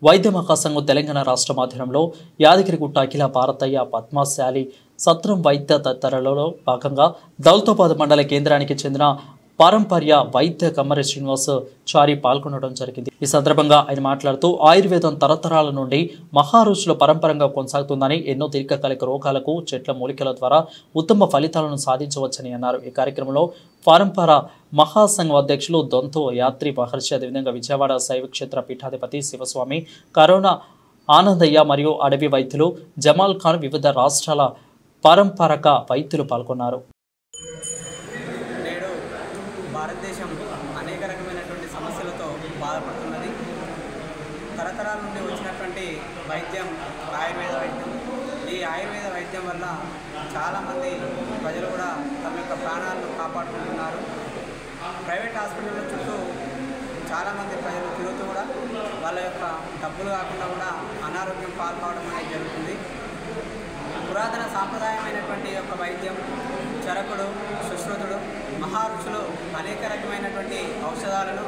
వైద్య మహాసంఘం తెలంగాణ రాష్ట్ర ఆధ్వర్యంలో యాదగిరిగుట్ట అఖిల భారతీయ పద్మశాలి సత్రం వైద్య తదితరులలో భాగంగా దౌలతాబాద్ మండల కేంద్రానికి చెందిన పారంపర్య వైద్య కమ్మరి శ్రీనివాస్ చారి పాల్గొనడం జరిగింది। ఈ సందర్భంగా ఆయన మాట్లాడుతూ ఆయుర్వేదం తరతరాల నుండి మహారుషుల పరంపరంగా కొనసాగుతుందని, ఎన్నో దీర్ఘకాలిక రోగాలకు చెట్ల మూలికల ద్వారా ఉత్తమ ఫలితాలను సాధించవచ్చని అన్నారు। ఈ కార్యక్రమంలో పారంపర మహాసంఘం అధ్యక్షులు దొంతో యాత్రి మహర్షి, అదేవిధంగా విజయవాడ శైవ క్షేత్ర పీఠాధిపతి శివస్వామి, కరోనా ఆనందయ్య మరియు అడవి వైద్యులు జమాల్ ఖాన్, వివిధ రాష్ట్రాల పారంపరక వైద్యులు పాల్గొన్నారు। భారతదేశం అనేక రకమైనటువంటి సమస్యలతో బాధపడుతున్నది। తరతరాల నుండి వచ్చినటువంటి వైద్యం ఆయుర్వేద వైద్యం। ఈ ఆయుర్వేద వైద్యం వల్ల చాలామంది ప్రజలు కూడా తమ యొక్క ప్రాణాలను కాపాడుకుంటున్నారు। ప్రైవేట్ హాస్పిటళ్ళ చుట్టూ చాలామంది ప్రజలు తిరుగుతూ కూడా వాళ్ళ యొక్క డబ్బులు కాకుండా కూడా అనారోగ్యం పాల్పడడం అనేది జరుగుతుంది। పురాతన సాంప్రదాయమైనటువంటి యొక్క వైద్యం చరకుడు, సుశ్రుతుడు, మహారుషులు అనేక రకమైనటువంటి ఔషధాలను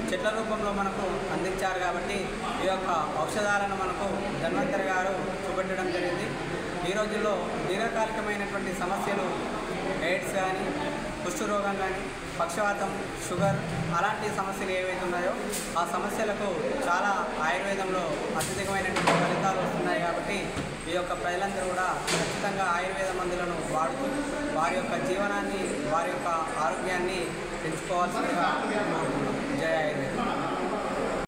చెట్ల రూపంలో మనకు అందించారు కాబట్టి ఈ యొక్క ఔషధాలను మనకు ధన్వంతరి గారు చూపెట్టడం జరిగింది। ఈ రోజుల్లో దీర్ఘకాలికమైనటువంటి సమస్యలు ఎయిడ్స్ కానీ, కుష్ఠరోగం కానీ, పక్షవాతం, షుగర్ అలాంటి సమస్యలు ఏవైతే ఉన్నాయో ఆ సమస్యలకు చాలా ఆయుర్వేదంలో అత్యధికమైనటువంటి ఫలితాలు వస్తున్నాయి కాబట్టి ఈ యొక్క ప్రజలందరూ కూడా ఖచ్చితంగా ఆయుర్వేద మందులను వాడుతూ వారి యొక్క జీవనాన్ని, వారి యొక్క ఆరోగ్యాన్ని పెంచుకోవాల్సిందిగా కోరుతున్నాం। జై ఆయుర్వేద।